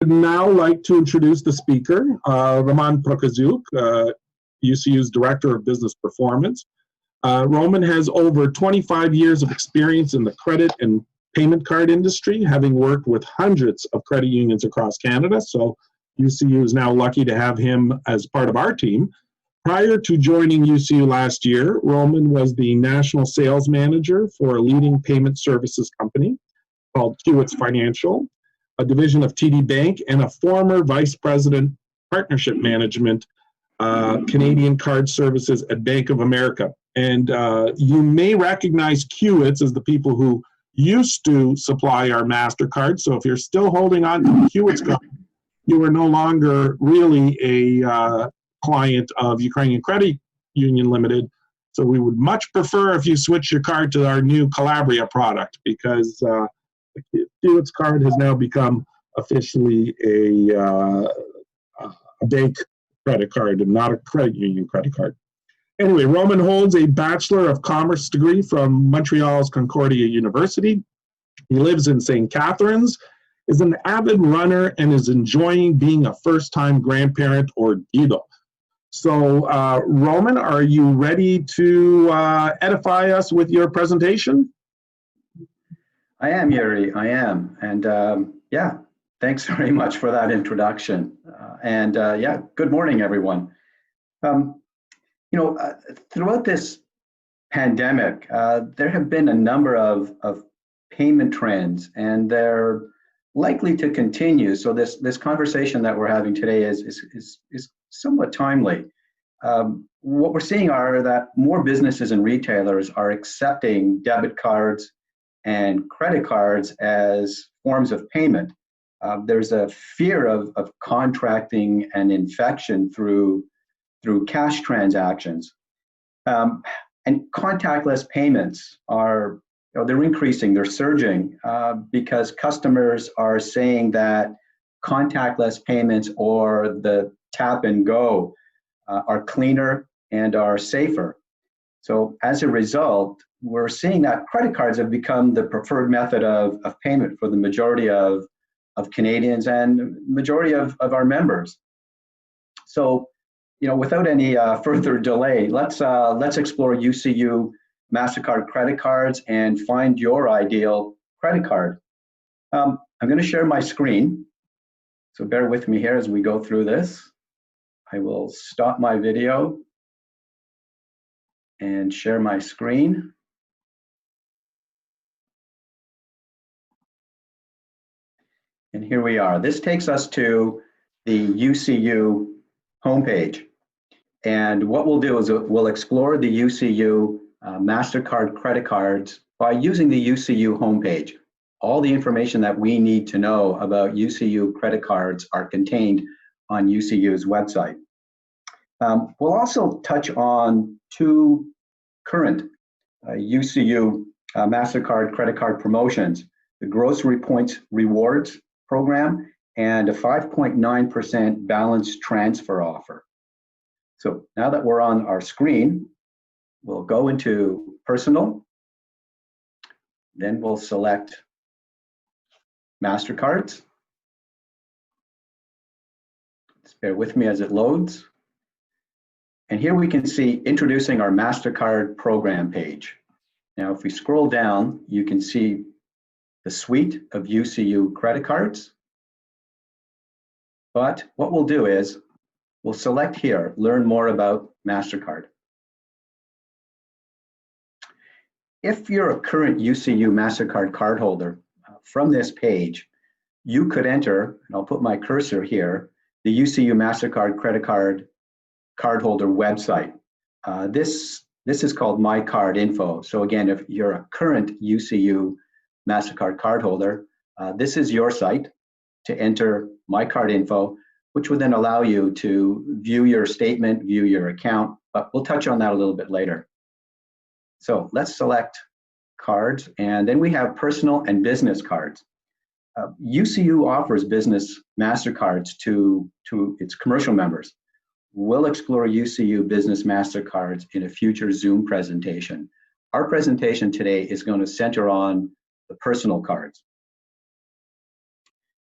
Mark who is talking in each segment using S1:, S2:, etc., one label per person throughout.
S1: I'd now like to introduce the speaker, Roman Prokaziuk, UCU's Director of Business Performance. Roman has over 25 years of experience in the credit and payment card industry, having worked with hundreds of credit unions across Canada. So UCU is now lucky to have him as part of our team. Prior to joining UCU last year, Roman was the National Sales Manager for a leading payment services company called Hewitt's Financial, a division of TD Bank, and a former Vice President Partnership Management, Canadian Card Services at Bank of America. And you may recognize Hewitt's as the people who used to supply our MasterCard. So if you're still holding on to the Hewitt's card, you are no longer really a client of Ukrainian Credit Union Limited. So we would much prefer if you switch your card to our new Calabria product, because the Hewitt's card has now become officially a bank credit card and not a credit union credit card. Anyway, Roman holds a Bachelor of Commerce degree from Montreal's Concordia University. He lives in St. Catharines, is an avid runner, and is enjoying being a first-time grandparent, or Guido. So, Roman, are you ready to edify us with your presentation?
S2: I am, Yuri, I am. And yeah, thanks very much for that introduction. Yeah, good morning, everyone. Throughout this pandemic, there have been a number of payment trends, and they're likely to continue. So this conversation that we're having today is somewhat timely. What we're seeing are that more businesses and retailers are accepting debit cards and credit cards as forms of payment. There's a fear of contracting and infection through cash transactions. And contactless payments are, they're increasing, they're surging, because customers are saying that contactless payments or the tap and go are cleaner and are safer. So as a result, we're seeing that credit cards have become the preferred method of payment for the majority of Canadians and majority of our members. So, without any further delay, let's explore UCU MasterCard credit cards and find your ideal credit card. I'm going to share my screen, so bear with me here as we go through this. I will stop my video and share my screen. And here we are. This takes us to the UCU homepage. And what we'll do is we'll explore the UCU MasterCard credit cards by using the UCU homepage. All the information that we need to know about UCU credit cards are contained on UCU's website. We'll also touch on two current UCU MasterCard credit card promotions: the Grocery Points Rewards program and a 5.9% balance transfer offer. So now that we're on our screen, we'll go into Personal, then we'll select MasterCards. Just bear with me as it loads. And here we can see introducing our MasterCard program page. Now, if we scroll down, you can see the suite of UCU credit cards. But what we'll do is we'll select here, learn more about MasterCard. If you're a current UCU MasterCard cardholder, from this page, you could enter, and I'll put my cursor here, the UCU MasterCard credit card cardholder website. This is called My Card Info. So again, if you're a current UCU MasterCard cardholder, this is your site to enter My Card Info, which would then allow you to view your statement, view your account, but we'll touch on that a little bit later. So let's select cards, and then we have personal and business cards. UCU offers business MasterCards to its commercial members. We'll explore UCU Business MasterCards in a future Zoom presentation. Our presentation today is going to center on the personal cards.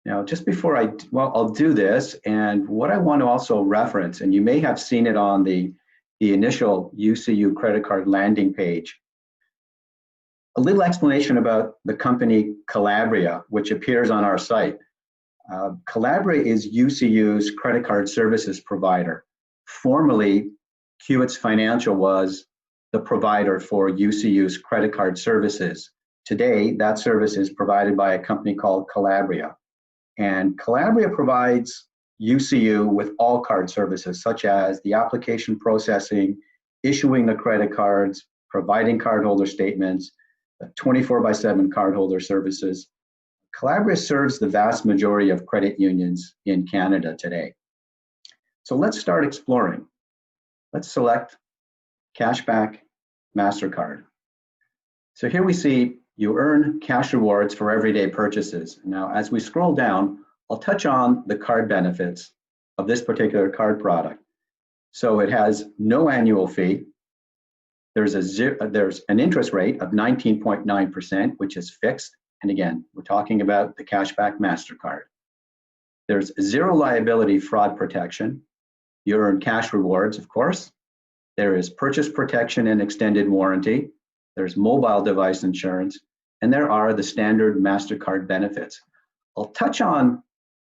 S2: Now, just before I'll do this, and what I want to also reference, and you may have seen it on the initial UCU credit card landing page, a little explanation about the company Calabria, which appears on our site. Calabria is UCU's credit card services provider. Formerly, Kiewitz Financial was the provider for UCU's credit card services. Today, that service is provided by a company called Calabria. And Calabria provides UCU with all card services, such as the application processing, issuing the credit cards, providing cardholder statements, the 24/7 cardholder services. Calabria serves the vast majority of credit unions in Canada today. So let's start exploring. Let's select Cashback MasterCard. So here we see you earn cash rewards for everyday purchases. Now, as we scroll down, I'll touch on the card benefits of this particular card product. So it has no annual fee. There's an interest rate of 19.9%, which is fixed. And again, we're talking about the Cashback MasterCard. There's zero liability fraud protection. You earn cash rewards, of course. There is purchase protection and extended warranty. There's mobile device insurance, and there are the standard MasterCard benefits. I'll touch on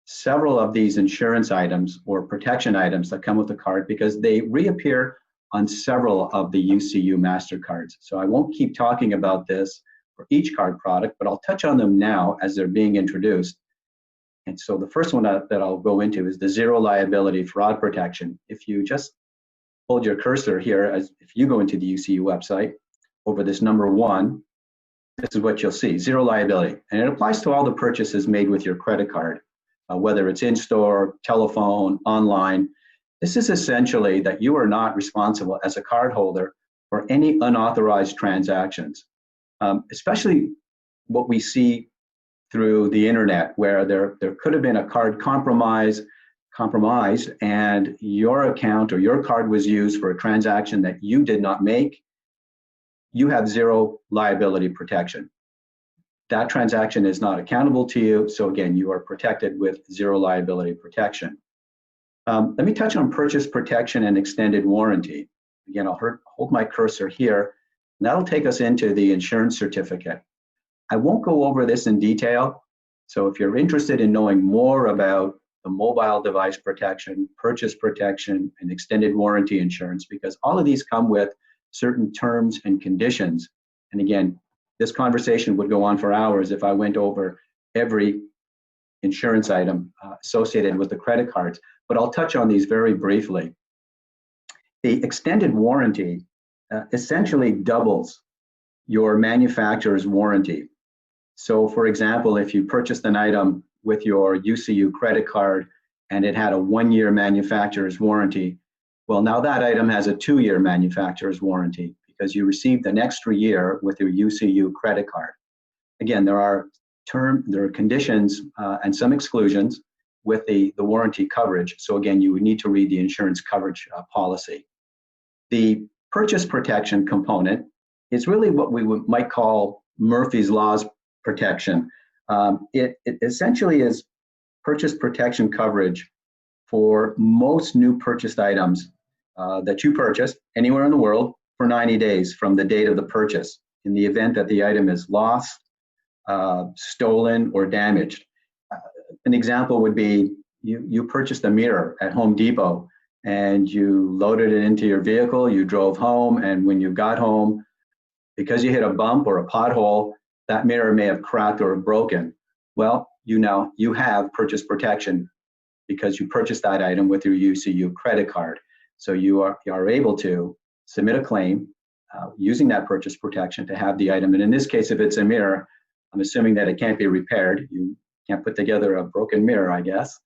S2: several of these insurance items or protection items that come with the card because they reappear on several of the UCU MasterCards. So I won't keep talking about this for each card product, but I'll touch on them now as they're being introduced. And so the first one that I'll go into is the zero liability fraud protection. If you just hold your cursor here, as if you go into the UCU website, over this number 1, this is what you'll see, zero liability. And it applies to all the purchases made with your credit card, whether it's in-store, telephone, online. This is essentially that you are not responsible as a cardholder for any unauthorized transactions, especially what we see through the internet, where there could have been a card compromised and your account or your card was used for a transaction that you did not make. You have zero liability protection. That transaction is not accountable to you. So again, you are protected with zero liability protection. Let me touch on purchase protection and extended warranty. Again, I'll hold my cursor here, and that'll take us into the insurance certificate. I won't go over this in detail. So if you're interested in knowing more about the mobile device protection, purchase protection, and extended warranty insurance, because all of these come with certain terms and conditions. And again, this conversation would go on for hours if I went over every insurance item associated with the credit cards, but I'll touch on these very briefly. The extended warranty essentially doubles your manufacturer's warranty. So for example, if you purchased an item with your UCU credit card and it had a 1-year manufacturer's warranty, well, now that item has a 2-year manufacturer's warranty because you received an extra year with your UCU credit card. Again, there are conditions and some exclusions with the warranty coverage. So again, you would need to read the insurance coverage policy. The purchase protection component is really what we might call Murphy's Law's protection. It essentially is purchase protection coverage for most new purchased items that you purchase anywhere in the world for 90 days from the date of the purchase in the event that the item is lost, stolen, or damaged. An example would be you purchased a mirror at Home Depot and you loaded it into your vehicle, you drove home, and when you got home, because you hit a bump or a pothole, that mirror may have cracked or broken. Well, you have purchase protection because you purchased that item with your UCU credit card. So you are able to submit a claim using that purchase protection to have the item. And in this case, if it's a mirror, I'm assuming that it can't be repaired. You can't put together a broken mirror, I guess,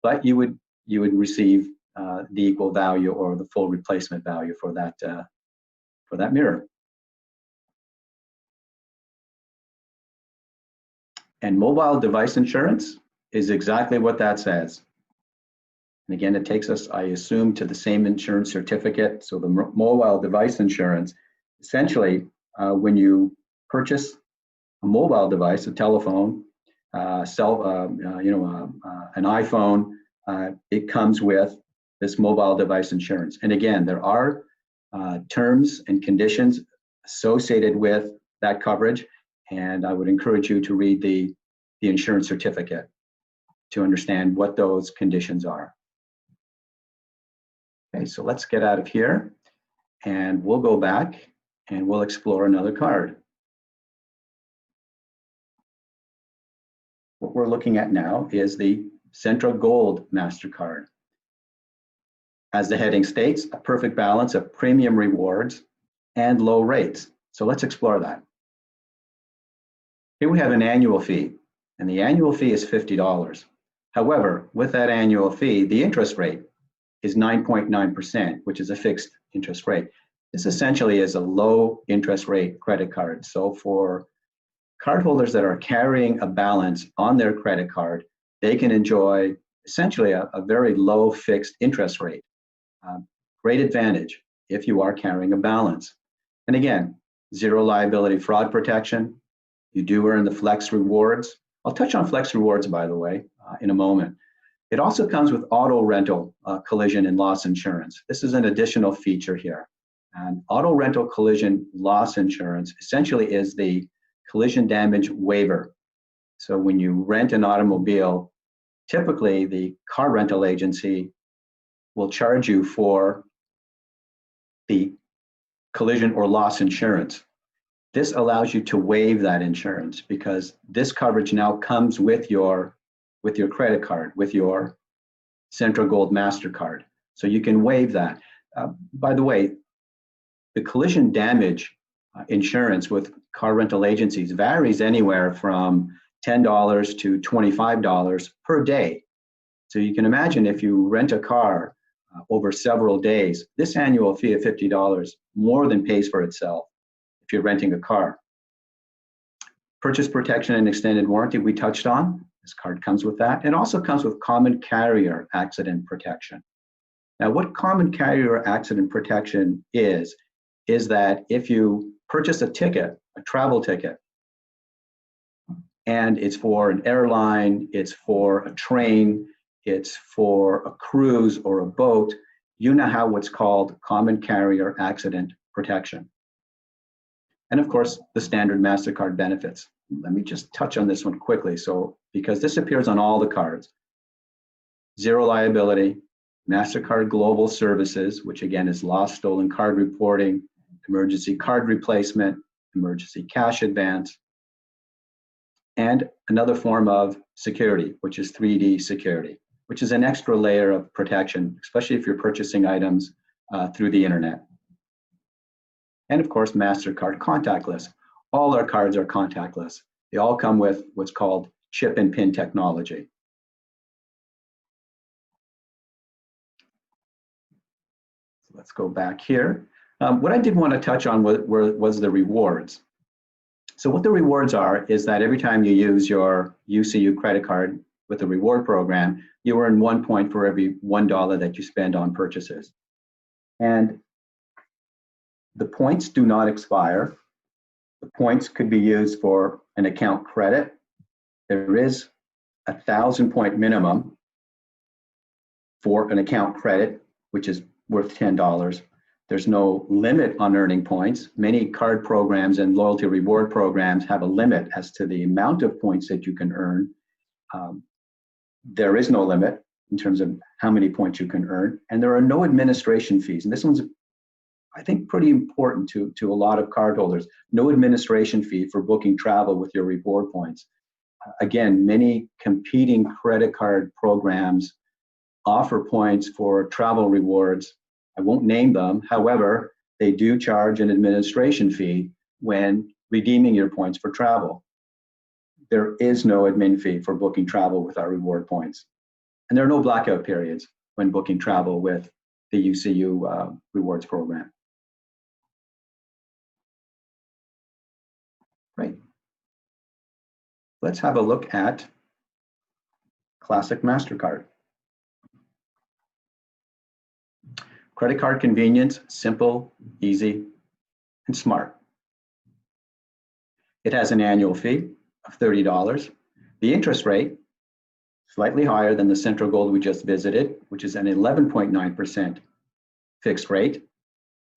S2: but you would receive the equal value or the full replacement value for that mirror. And mobile device insurance is exactly what that says. And again, it takes us, I assume, to the same insurance certificate. So the mobile device insurance, essentially, when you purchase a mobile device, a telephone, an iPhone, it comes with this mobile device insurance. And again, there are terms and conditions associated with that coverage, and I would encourage you to read the insurance certificate to understand what those conditions are. Okay, so let's get out of here, and we'll go back and we'll explore another card. What we're looking at now is the Central Gold MasterCard. As the heading states, a perfect balance of premium rewards and low rates. So let's explore that. Here we have an annual fee, and the annual fee is $50. However, with that annual fee, the interest rate is 9.9%, which is a fixed interest rate. This essentially is a low interest rate credit card. So for cardholders that are carrying a balance on their credit card, they can enjoy essentially a very low fixed interest rate. Great advantage if you are carrying a balance. And again, zero liability fraud protection. You do earn the Flex Rewards. I'll touch on Flex Rewards, by the way, in a moment. It also comes with auto rental collision and loss insurance. This is an additional feature here. And auto rental collision loss insurance essentially is the collision damage waiver. So when you rent an automobile, typically the car rental agency will charge you for the collision or loss insurance. This allows you to waive that insurance because this coverage now comes with your credit card, with your Central Gold MasterCard. So you can waive that. By the way, the collision damage insurance with car rental agencies varies anywhere from $10 to $25 per day. So you can imagine if you rent a car over several days, this annual fee of $50 more than pays for itself if you're renting a car. Purchase protection and extended warranty we touched on. This card comes with that. It also comes with common carrier accident protection. Now, what common carrier accident protection is that if you purchase a ticket, a travel ticket, and it's for an airline, it's for a train, it's for a cruise or a boat, you now have what's called common carrier accident protection. And of course, the standard MasterCard benefits. Let me just touch on this one quickly. So, because this appears on all the cards, zero liability, MasterCard Global Services, which again is lost, stolen card reporting, emergency card replacement, emergency cash advance, and another form of security, which is 3D security, which is an extra layer of protection, especially if you're purchasing items through the internet. And of course, MasterCard contactless. All our cards are contactless. They all come with what's called chip and pin technology. So let's go back here. What I did want to touch on was the rewards. So what the rewards are is that every time you use your UCU credit card with the reward program, you earn 1 point for every $1 that you spend on purchases. And the points do not expire. The points could be used for an account credit. There is a 1,000-point minimum for an account credit, which is worth $10. There's no limit on earning points. Many card programs and loyalty reward programs have a limit as to the amount of points that you can earn. There is no limit in terms of how many points you can earn, and there are no administration fees. And this one's, I think, pretty important to a lot of cardholders. No administration fee for booking travel with your reward points. Again, many competing credit card programs offer points for travel rewards. I won't name them. However, they do charge an administration fee when redeeming your points for travel. There is no admin fee for booking travel with our reward points. And there are no blackout periods when booking travel with the UCU rewards program. Great. Let's have a look at Classic MasterCard. Credit card convenience, simple, easy, and smart. It has an annual fee of $30. The interest rate, slightly higher than the Central Gold we just visited, which is an 11.9% fixed rate,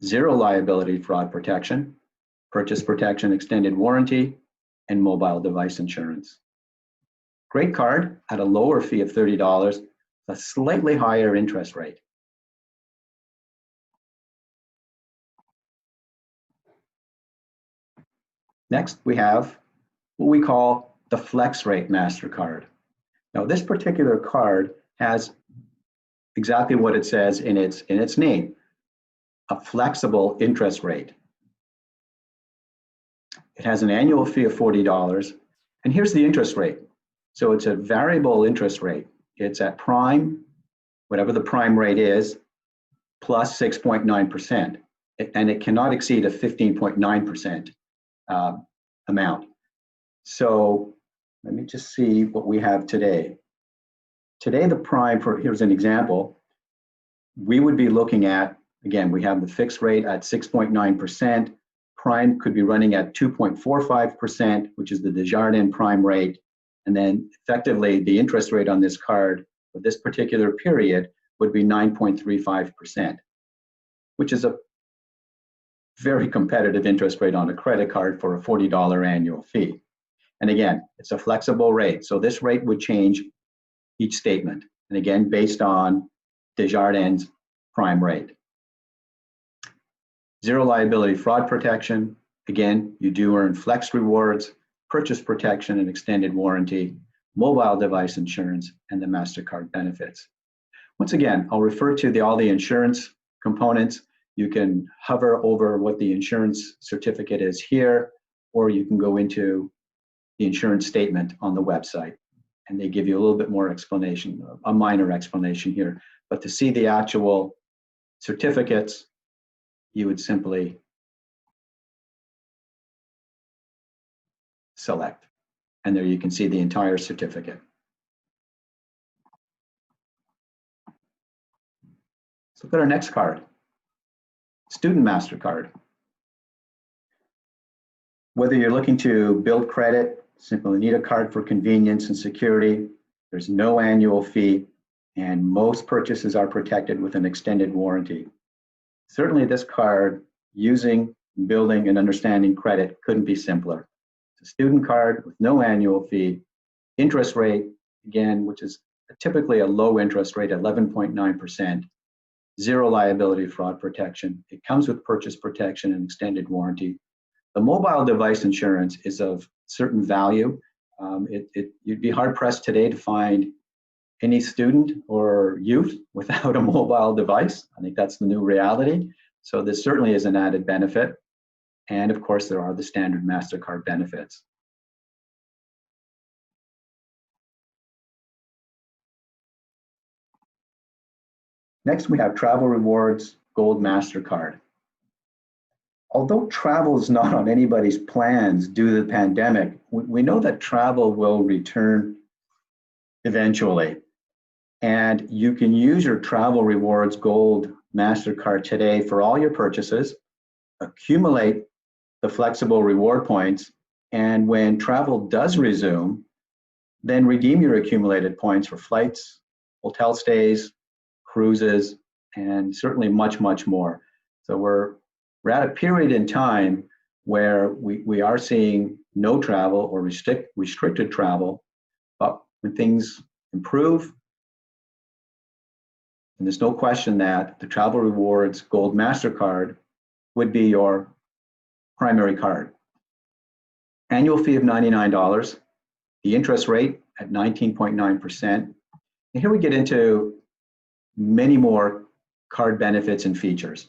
S2: zero liability fraud protection, purchase protection extended warranty, and mobile device insurance. Great card at a lower fee of $30, a slightly higher interest rate. Next, we have what we call the Flex Rate MasterCard. Now, this particular card has exactly what it says in its name, a flexible interest rate. It has an annual fee of $40, and here's the interest rate. So it's a variable interest rate. It's at prime, whatever the prime rate is, plus 6.9%, and it cannot exceed a 15.9% amount. So let me just see what we have today. Today, the prime, here's an example, we would be looking at, again, we have the fixed rate at 6.9%. Prime could be running at 2.45%, which is the Desjardins prime rate. And then effectively, the interest rate on this card for this particular period would be 9.35%, which is a very competitive interest rate on a credit card for a $40 annual fee. And again, it's a flexible rate. So this rate would change each statement. And again, based on Desjardins prime rate. Zero liability fraud protection. Again, you do earn flex rewards, purchase protection and extended warranty, mobile device insurance, and the MasterCard benefits. Once again, I'll refer to all the insurance components. You can hover over what the insurance certificate is here, or you can go into the insurance statement on the website, and they give you a little bit more explanation, a minor explanation here. But to see the actual certificates, you would simply select, and there you can see the entire certificate. Let's look at our next card, Student MasterCard. Whether you're looking to build credit, simply need a card for convenience and security, there's no annual fee, and most purchases are protected with an extended warranty. Certainly this card, using, building, and understanding credit couldn't be simpler. It's a student card with no annual fee, interest rate, again, which is typically a low interest rate, 11.9%, zero liability fraud protection. It comes with purchase protection and extended warranty. The mobile device insurance is of certain value. You'd be hard pressed today to find any student or youth without a mobile device. I think that's the new reality. So this certainly is an added benefit. And of course, there are the standard MasterCard benefits. Next, we have Travel Rewards Gold MasterCard. Although travel is not on anybody's plans due to the pandemic, we know that travel will return eventually. And you can use your Travel Rewards Gold MasterCard today for all your purchases, accumulate the flexible reward points, and when travel does resume, then redeem your accumulated points for flights, hotel stays, cruises, and certainly much, much more. So we're at a period in time where we are seeing no travel or restricted travel, but when things improve, and there's no question that the Travel Rewards Gold MasterCard would be your primary card. Annual fee of $99, the interest rate at 19.9%. And here we get into many more card benefits and features.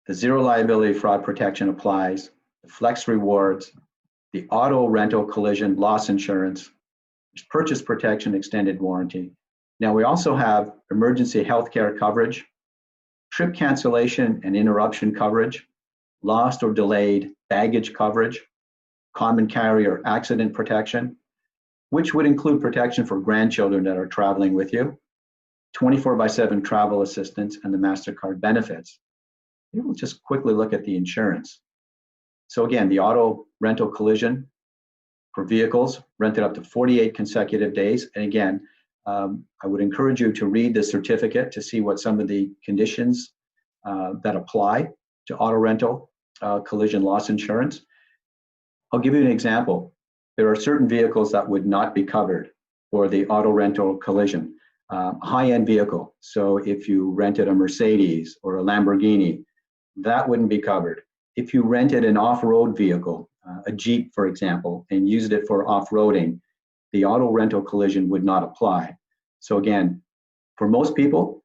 S2: The zero liability fraud protection applies, the flex rewards, the auto rental collision loss insurance, there's purchase protection extended warranty. Now we also have emergency healthcare coverage, trip cancellation and interruption coverage, lost or delayed baggage coverage, common carrier accident protection, which would include protection for grandchildren that are traveling with you, 24/7 travel assistance, and the MasterCard benefits. Here we'll just quickly look at the insurance. So again, the auto rental collision, For vehicles, rented up to 48 consecutive days. And again, I would encourage you to read the certificate to see what some of the conditions that apply to auto rental collision loss insurance. I'll give you an example. There are certain vehicles that would not be covered for the auto rental collision. High-end vehicle. So if you rented a Mercedes or a Lamborghini, that wouldn't be covered. If you rented an off-road vehicle, a Jeep, for example, and used it for off-roading, the auto rental collision would not apply. So again, for most people,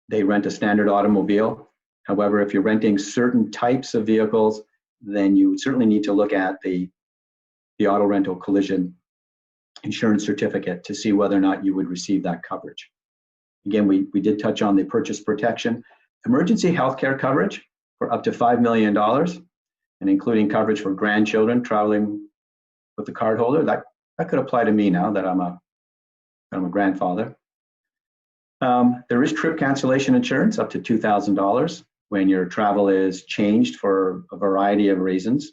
S2: they rent a standard automobile. However, if you're renting certain types of vehicles, then you certainly need to look at the auto rental collision insurance certificate to see whether or not you would receive that coverage. Again, we did touch on the purchase protection. Emergency healthcare coverage for up to $5 million, and including coverage for grandchildren traveling with the cardholder. That could apply to me now that I'm a grandfather. There is trip cancellation insurance up to $2,000 when your travel is changed for a variety of reasons.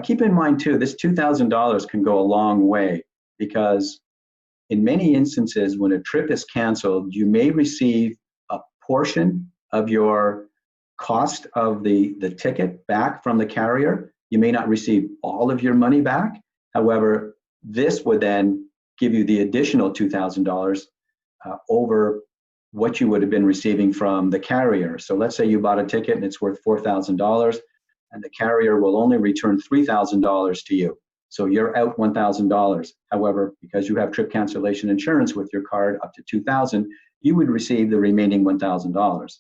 S2: Keep in mind too, this $2,000 can go a long way, because in many instances when a trip is canceled, you may receive a portion of your cost of the ticket back from the carrier. You may not receive all of your money back. However, this would then give you the additional $2,000 over what you would have been receiving from the carrier. So let's say you bought a ticket and it's worth $4,000, and the carrier will only return $3,000 to you. So you're out $1,000. However, because you have trip cancellation insurance with your card up to $2,000, you would receive the remaining $1,000.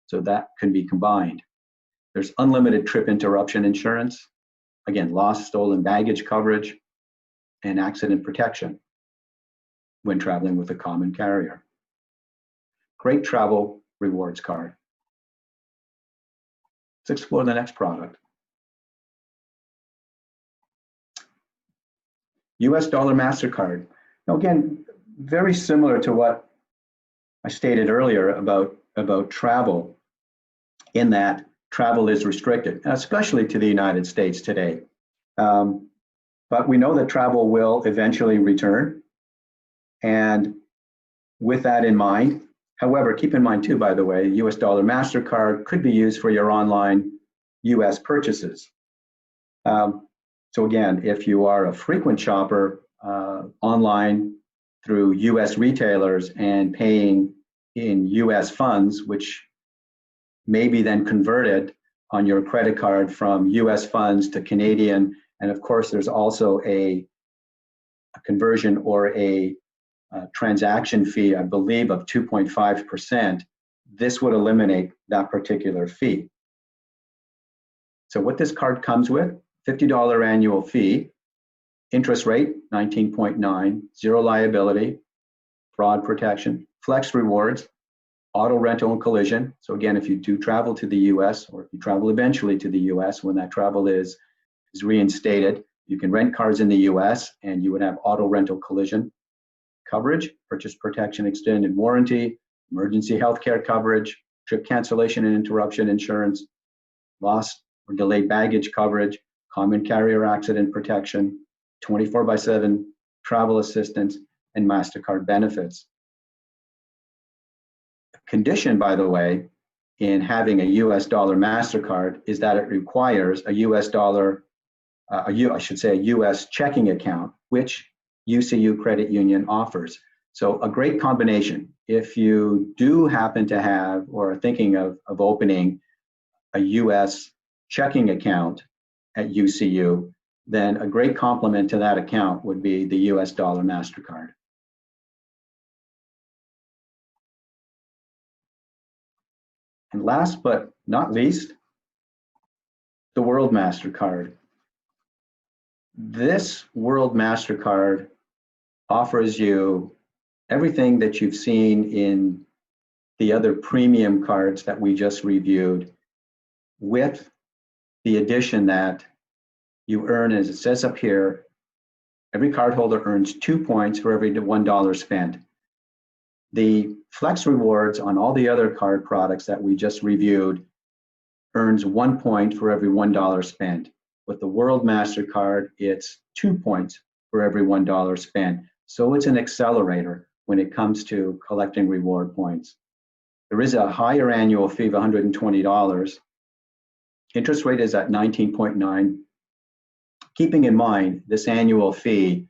S2: So that can be combined. There's unlimited trip interruption insurance. Again, lost, stolen baggage coverage, and accident protection when traveling with a common carrier. Great travel rewards card. Let's explore the next product. US Dollar MasterCard. Now again, very similar to what I stated earlier about travel, in that travel is restricted, especially to the United States today. But we know that travel will eventually return. And with that in mind, however, keep in mind too, by the way, US Dollar MasterCard could be used for your online US purchases. So again, if you are a frequent shopper online through US retailers and paying in US funds, which may be then converted on your credit card from US funds to Canadian, and of course there's also a conversion or a transaction fee, I believe, of 2.5%, this would eliminate that particular fee. So what this card comes with, $50 annual fee, interest rate, 19.9, zero liability, fraud protection, flex rewards, auto rental and collision. So again, if you do travel to the US, or if you travel eventually to the US, when that travel is reinstated, you can rent cars in the US and you would have auto rental collision coverage, purchase protection extended warranty, emergency healthcare coverage, trip cancellation and interruption insurance, lost or delayed baggage coverage, common carrier accident protection, 24/7 travel assistance, and MasterCard benefits. The condition, by the way, in having a US Dollar MasterCard is that it requires a US dollar, a US checking account, which UCU Credit Union offers. So a great combination. If you do happen to have or are thinking of opening a US checking account at UCU, then a great complement to that account would be the US Dollar MasterCard. And last but not least, the World MasterCard. This World MasterCard offers you everything that you've seen in the other premium cards that we just reviewed, with the addition that you earn, as it says up here, every cardholder earns 2 points for every $1 spent. The Flex Rewards on all the other card products that we just reviewed earns 1 point for every $1 spent, With the World MasterCard, it's 2 points for every $1 spent. So it's an accelerator when it comes to collecting reward points. There is a higher annual fee of $120. Interest rate is at 19.9. Keeping in mind, this annual fee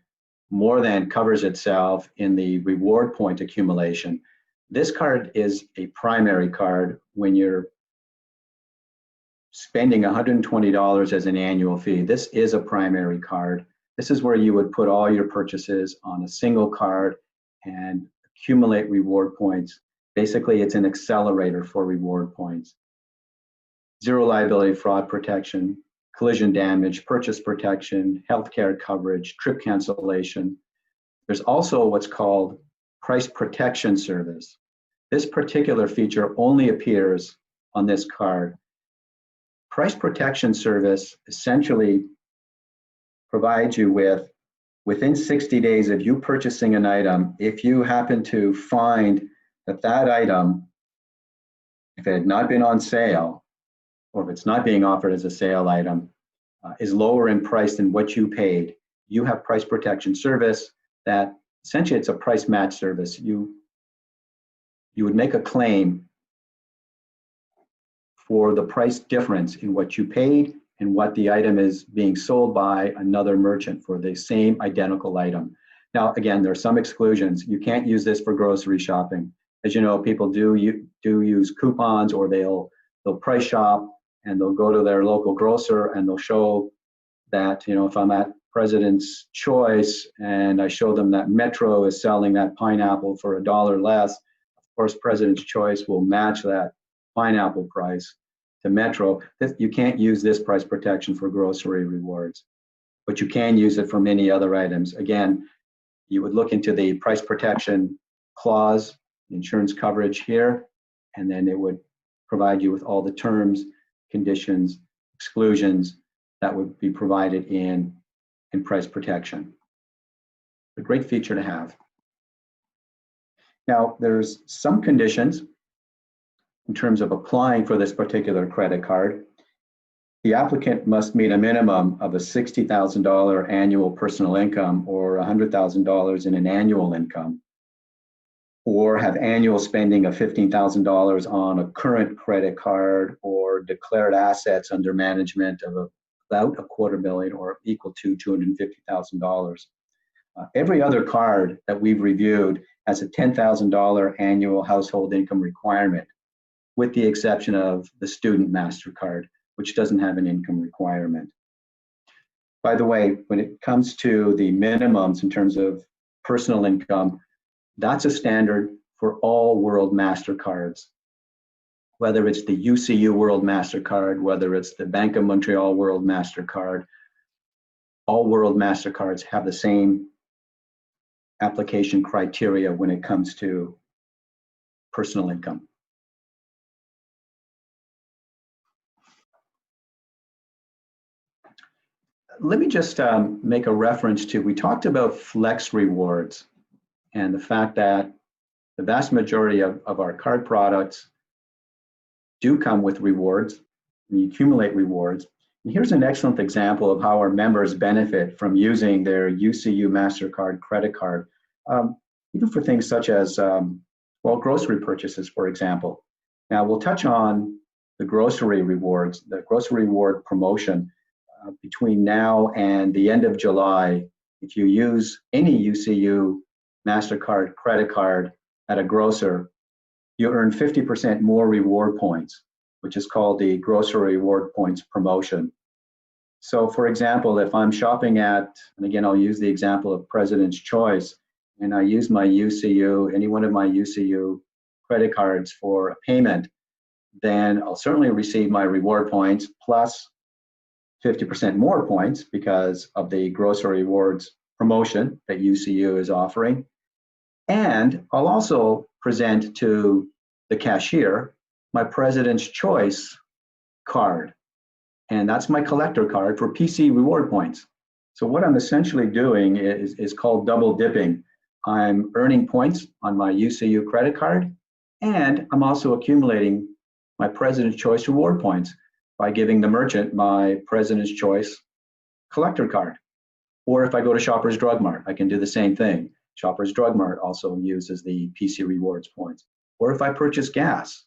S2: more than covers itself in the reward point accumulation. This card is a primary card when you're spending $120 as an annual fee. This is a primary card. This is where you would put all your purchases on a single card and accumulate reward points. Basically, it's an accelerator for reward points. Zero liability fraud protection, collision damage, purchase protection, healthcare coverage, trip cancellation. There's also what's called price protection service. This particular feature only appears on this card. Price protection service essentially provides you with, within 60 days of you purchasing an item, if you happen to find that that item, if it had not been on sale, or if it's not being offered as a sale item, is lower in price than what you paid, you have price protection service that essentially it's a price match service. You would make a claim for the price difference in what you paid and what the item is being sold by another merchant for the same identical item. Now, again, there are some exclusions. You can't use this for grocery shopping. As you know, people do use coupons, or they'll price shop and they'll go to their local grocer and they'll show that, you know, if I'm at President's Choice and I show them that Metro is selling that pineapple for $1 less, of course, President's Choice will match that pineapple price to Metro. You can't use this price protection for grocery rewards, but you can use it for many other items. Again, you would look into the price protection clause, insurance coverage here, and then it would provide you with all the terms, conditions, exclusions that would be provided in price protection. A great feature to have. Now, there's some conditions in terms of applying for this particular credit card. The applicant must meet a minimum of a $60,000 annual personal income or $100,000 in an annual income, or have annual spending of $15,000 on a current credit card, or declared assets under management of about $250,000 or equal to $250,000. Every other card that we've reviewed has a $10,000 annual household income requirement, with the exception of the Student MasterCard, which doesn't have an income requirement. By the way, when it comes to the minimums in terms of personal income, that's a standard for all World MasterCards, whether it's the UCU World MasterCard, whether it's the Bank of Montreal World MasterCard. All World MasterCards have the same application criteria when it comes to personal income. Let me just make a reference to, we talked about flex rewards and the fact that the vast majority of our card products do come with rewards, and you accumulate rewards. And here's an excellent example of how our members benefit from using their UCU MasterCard credit card, even for things such as, well, grocery purchases, for example. Now, we'll touch on the grocery rewards, the grocery reward promotion. Between now and the end of July, if you use any UCU MasterCard credit card at a grocer, you earn 50% more reward points, which is called the grocery reward points promotion. So for example, if I'm shopping at, and again, I'll use the example of President's Choice, and I use my UCU, any one of my UCU credit cards for a payment, then I'll certainly receive my reward points plus 50% more points because of the grocery rewards promotion that UCU is offering. And I'll also present to the cashier my President's Choice card. And that's my collector card for PC reward points. So what I'm essentially doing is called double dipping. I'm earning points on my UCU credit card, and I'm also accumulating my President's Choice reward points by giving the merchant my President's Choice collector card. Or if I go to Shoppers Drug Mart, I can do the same thing. Shoppers Drug Mart also uses the PC Rewards points. Or if I purchase gas,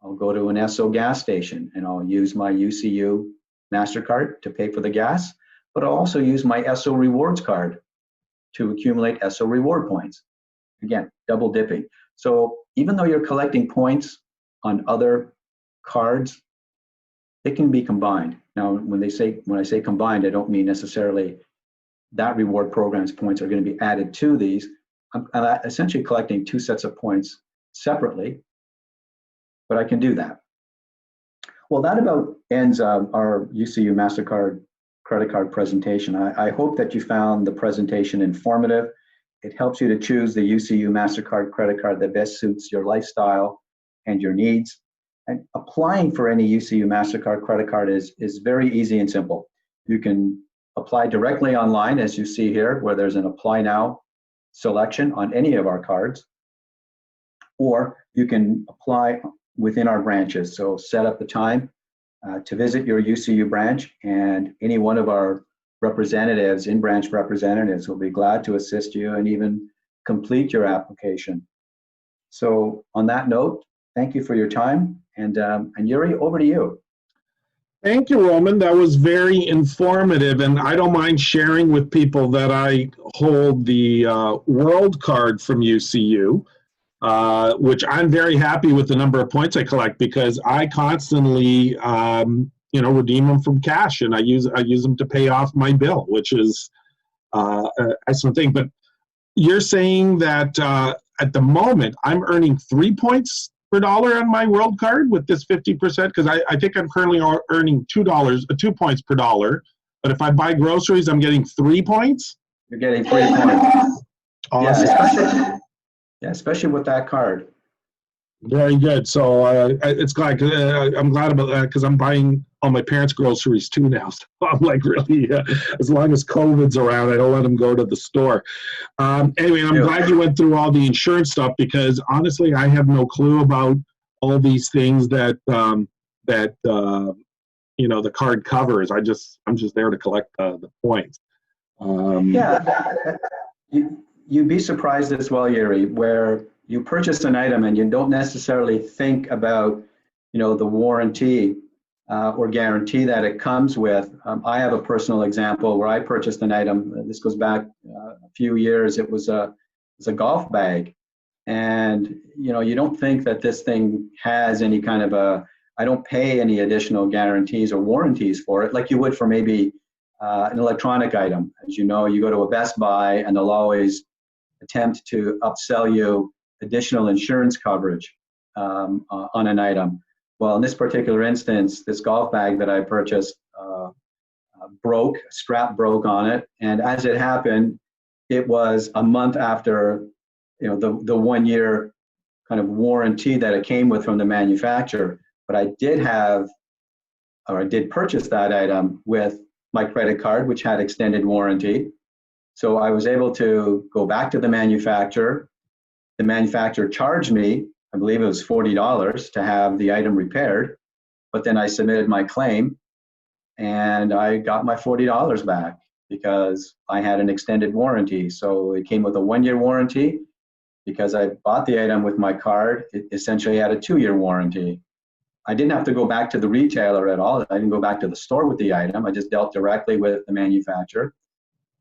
S2: I'll go to an Esso gas station and I'll use my UCU MasterCard to pay for the gas, but I'll also use my Esso Rewards card to accumulate Esso reward points. Again, double dipping. So even though you're collecting points on other cards, it can be combined. Now, when I say combined, I don't mean necessarily that reward program's points are going to be added to these. I'm essentially collecting two sets of points separately, but I can do that. Well, that about ends our UCU MasterCard credit card presentation. I hope that you found the presentation informative. It helps you to choose the UCU MasterCard credit card that best suits your lifestyle and your needs. And applying for any UCU MasterCard credit card is very easy and simple. You can apply directly online, as you see here, where there's an Apply Now selection on any of our cards, or you can apply within our branches. So set up the time to visit your UCU branch, and any one of our representatives, in-branch representatives, will be glad to assist you and even complete your application. So on that note, thank you for your time, and Yuri, over to you.
S1: Thank you, Roman. That was very informative, and I don't mind sharing with people that I hold the World Card from UCU, which I'm very happy with the number of points I collect because I constantly, redeem them from cash, and I use them to pay off my bill, which is an excellent thing. But you're saying that at the moment I'm earning 3 points per dollar on my World Card with this 50%, because I think I'm currently earning $2 points per dollar, but if I buy groceries, I'm getting 3 points.
S2: You're getting 3 points.
S1: Awesome.
S2: Especially with that card.
S1: Very good. So it's glad I'm glad about that because I'm buying all my parents' groceries too now. So I'm like really, as long as COVID's around, I don't let them go to the store. Anyway, I'm glad you went through all the insurance stuff because honestly, I have no clue about all these things that the card covers. I'm just there to collect the points.
S2: You'd be surprised as well, Yuri, where you purchase an item and you don't necessarily think about, the warranty or guarantee that it comes with. I have a personal example where I purchased an item. This goes back a few years. It was a golf bag, and you don't think that this thing has any kind of I don't pay any additional guarantees or warranties for it, like you would for maybe an electronic item. As you know, you go to a Best Buy and they'll always attempt to upsell you additional insurance coverage on an item. Well, in this particular instance, this golf bag that I purchased broke, strap broke on it, and as it happened, it was a month after the 1 year kind of warranty that it came with from the manufacturer. But I did purchase that item with my credit card, which had extended warranty. So I was able to go back to the manufacturer. The manufacturer charged me, I believe it was $40 to have the item repaired, but then I submitted my claim and I got my $40 back because I had an extended warranty. So it came with a 1 year warranty. Because I bought the item with my card, it essentially had a 2 year warranty. I didn't have to go back to the retailer at all. I didn't go back to the store with the item. I just dealt directly with the manufacturer.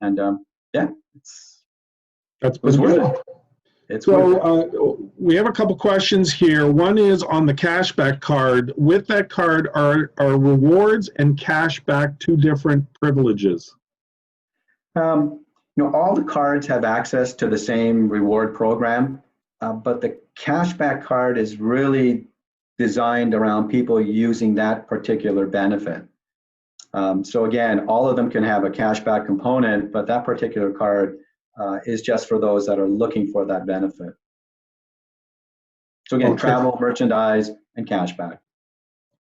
S2: And
S1: that's pretty good. We have a couple questions here. One is on the cashback card. With that card, are rewards and cashback two different privileges?
S2: All the cards have access to the same reward program, but the cashback card is really designed around people using that particular benefit. So again, all of them can have a cashback component, but that particular card is just for those that are looking for that benefit. So again, travel, merchandise, and cashback.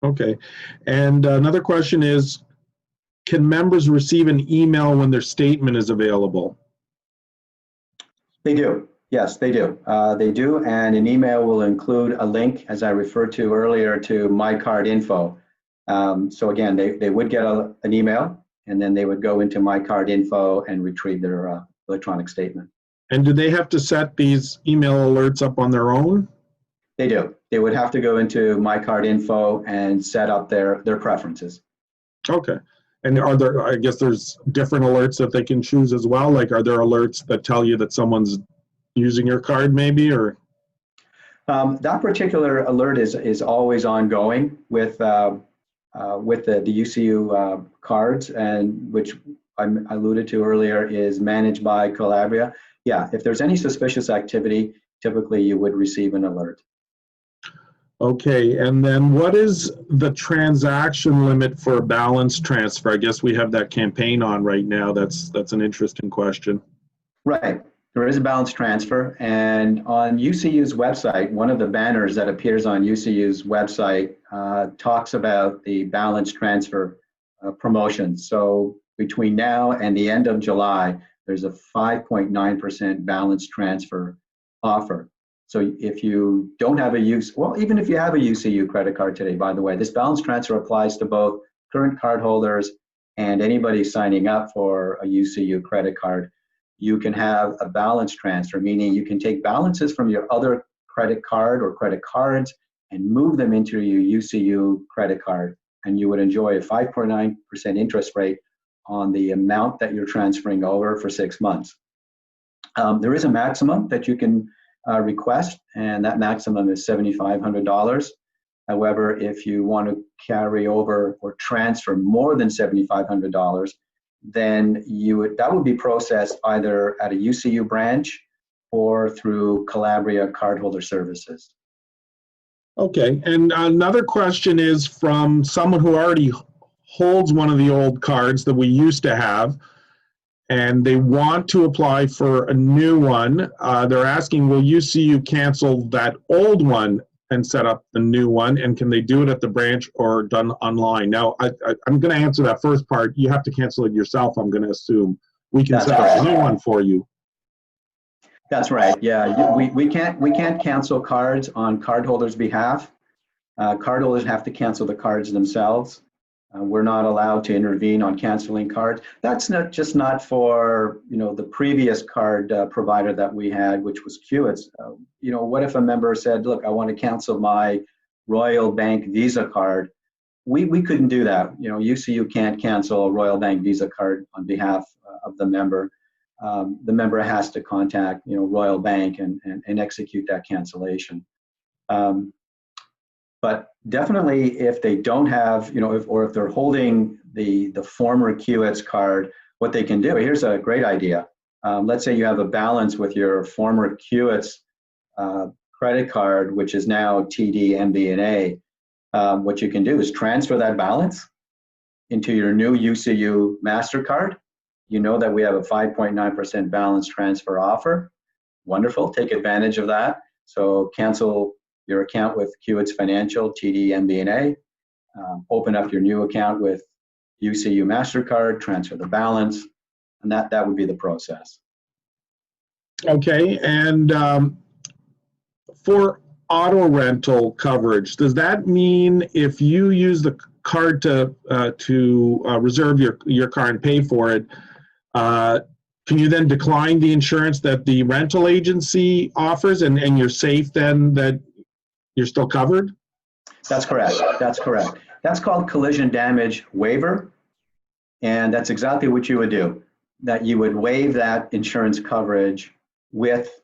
S2: Okay.
S1: And another question is, can members receive an email when their statement is available?
S2: They do. Yes, they do. They do, and an email will include a link, as I referred to earlier, to My Card Info. So again, they would get an email, and then they would go into My Card Info and retrieve their electronic statement.
S1: And do they have to set these email alerts up on their own?
S2: They do. They would have to go into My Card Info and set up their preferences.
S1: Okay. And are there, I guess there's different alerts that they can choose as well? Like, are there alerts that tell you that someone's using your card maybe, or?
S2: That particular alert is always ongoing with the UCU cards, and which I alluded to earlier is managed by Calabria. Yeah, if there's any suspicious activity, typically you would receive an alert.
S1: Okay, and then what is the transaction limit for a balance transfer? I guess we have that campaign on right now. That's an interesting question.
S2: Right. There is a balance transfer, and on UCU's website, one of the banners that appears on UCU's website talks about the balance transfer promotion. So between now and the end of July, there's a 5.9% balance transfer offer. So if you don't have even if you have a UCU credit card today, by the way, this balance transfer applies to both current cardholders and anybody signing up for a UCU credit card. You can have a balance transfer, meaning you can take balances from your other credit card or credit cards and move them into your UCU credit card, and you would enjoy a 5.9% interest rate on the amount that you're transferring over for 6 months. There is a maximum that you can request, and that maximum is $7,500. However, if you want to carry over or transfer more than $7,500, then that would be processed either at a UCU branch or through Calabria Cardholder Services.
S1: Okay, and another question is from someone who already holds one of the old cards that we used to have, and they want to apply for a new one. They're asking, will UCU cancel that old one and set up the new one? And can they do it at the branch or done online? Now, I'm going to answer that first part. You have to cancel it yourself, I'm going to assume. We can set up a new one for you.
S2: That's right. Yeah, we can't cancel cards on cardholders' behalf. Cardholders have to cancel the cards themselves. We're not allowed to intervene on canceling cards. That's not for the previous card provider that we had, which was Qwits. What if a member said, "Look, I want to cancel my Royal Bank Visa card"? We couldn't do that. UCU can't cancel a Royal Bank Visa card on behalf of the member. The member has to contact Royal Bank and execute that cancellation. But definitely, if they don't have, if they're holding the former Qwits card, what they can do, here's a great idea. Let's say you have a balance with your former Qwits credit card, which is now TD MBNA. What you can do is transfer that balance into your new UCU MasterCard. You know that we have a 5.9% balance transfer offer. Wonderful, take advantage of that. So cancel your account with Qwits Financial, TD MBNA, open up your new account with UCU MasterCard, transfer the balance, and that would be the process.
S1: Okay, and for auto rental coverage, does that mean if you use the card to reserve your car and pay for it, can you then decline the insurance that the rental agency offers, and you're safe then that you're still covered?
S2: That's correct. That's called collision damage waiver, and that's exactly what you would do. That you would waive that insurance coverage with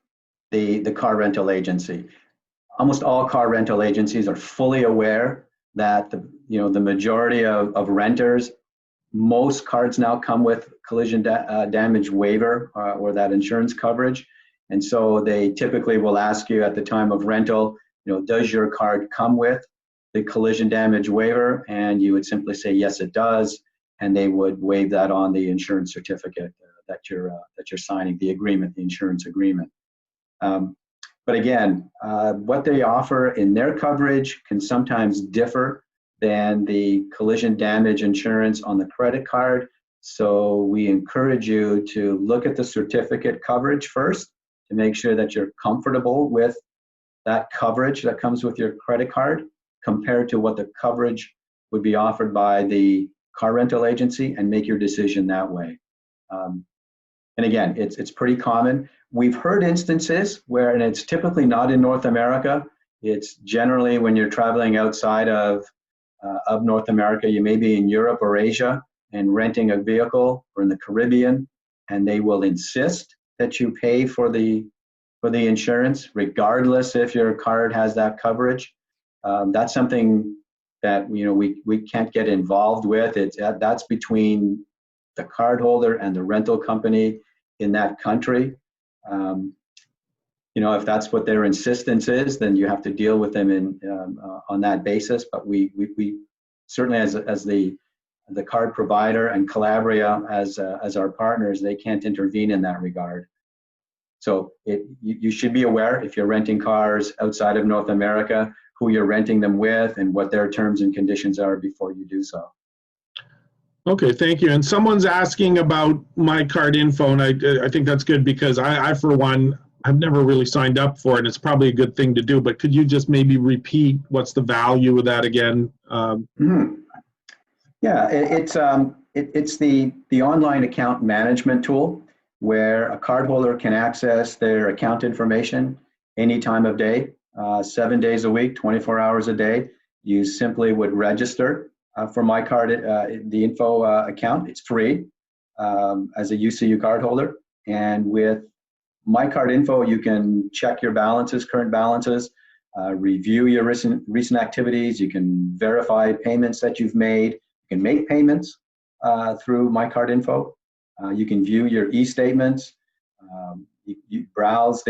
S2: the car rental agency. Almost all car rental agencies are fully aware that the majority of renters, most cards now come with collision damage waiver or that insurance coverage, and so they typically will ask you at the time of rental, does your card come with the collision damage waiver? And you would simply say, yes, it does. And they would waive that on the insurance certificate that you're signing, the agreement, the insurance agreement. But again, what they offer in their coverage can sometimes differ than the collision damage insurance on the credit card. So we encourage you to look at the certificate coverage first to make sure that you're comfortable with that coverage that comes with your credit card compared to what the coverage would be offered by the car rental agency and make your decision that way. And again, it's pretty common. We've heard instances where, and it's typically not in North America, it's generally when you're traveling outside of North America, you may be in Europe or Asia and renting a vehicle, or in the Caribbean, and they will insist that you pay for the insurance, regardless if your card has that coverage. That's something that we can't get involved with. That's between the cardholder and the rental company in that country. If that's what their insistence is, then you have to deal with them on that basis. But we certainly, as the card provider and Calabria as our partners, they can't intervene in that regard. So you should be aware, if you're renting cars outside of North America, who you're renting them with and what their terms and conditions are before you do so.
S1: Okay, thank you. And someone's asking about my card info, and I think that's good, because I for one, have never really signed up for it, and it's probably a good thing to do, but could you just maybe repeat what's the value of that again?
S2: Yeah, it's the online account management tool where a cardholder can access their account information any time of day, 7 days a week, 24 hours a day. You simply would register for my card, the info account. It's free as a UCU cardholder. And with my card info, you can check your balances, current balances, review your recent activities. You can verify payments that you've made. You can make payments through my card info. You can view your e-statements. You browse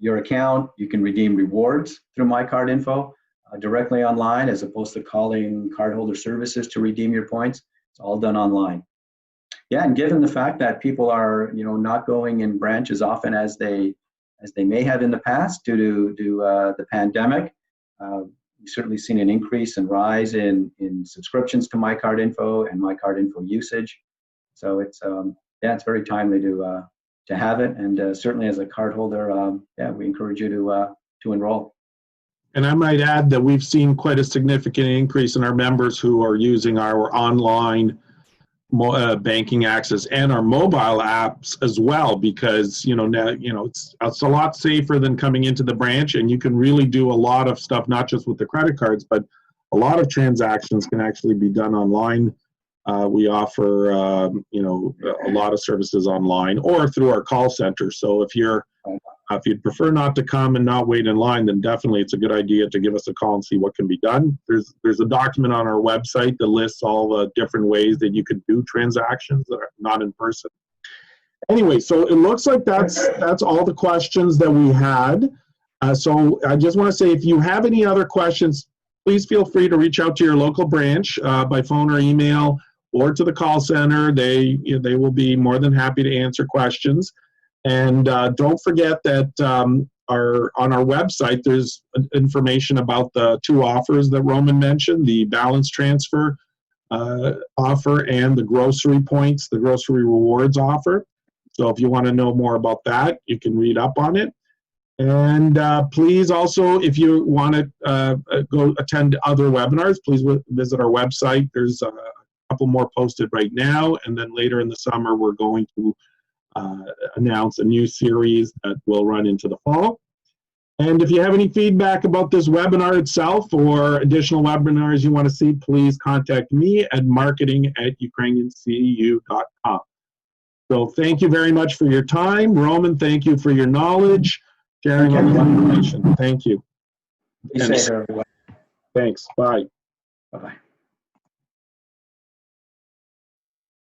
S2: your account. You can redeem rewards through my card info directly online, as opposed to calling cardholder services to redeem your points. It's all done online. Yeah, and given the fact that people are not going in branch as often as they may have in the past due to the pandemic, we've certainly seen an increase and rise in subscriptions to my card info and my card info usage. So it's very timely to have it, and certainly as a cardholder, we encourage you to enroll.
S1: And I might add that we've seen quite a significant increase in our members who are using our online banking access and our mobile apps as well, because now it's a lot safer than coming into the branch, and you can really do a lot of stuff, not just with the credit cards, but a lot of transactions can actually be done online. We offer a lot of services online or through our call center. So if you'd prefer not to come and not wait in line, then definitely it's a good idea to give us a call and see what can be done. There's a document on our website that lists all the different ways that you could do transactions that are not in person. Anyway, so it looks like that's all the questions that we had. So I just want to say, if you have any other questions, please feel free to reach out to your local branch by phone or email, or to the call center. They will be more than happy to answer questions. And don't forget that on our website, there's information about the two offers that Roman mentioned, the balance transfer offer and the grocery points, the grocery rewards offer. So if you want to know more about that, you can read up on it. And please also, if you want to go attend other webinars, please visit our website. There's a couple more posted right now, and then later in the summer, we're going to announce a new series that will run into the fall. And if you have any feedback about this webinar itself or additional webinars you want to see, please contact me at marketing@ukrainiancu.com. So thank you very much for your time. Roman, thank you for your knowledge, sharing all the information. Thank you.
S2: Be safe, everyone.
S1: Thanks. Bye.
S2: Bye-bye.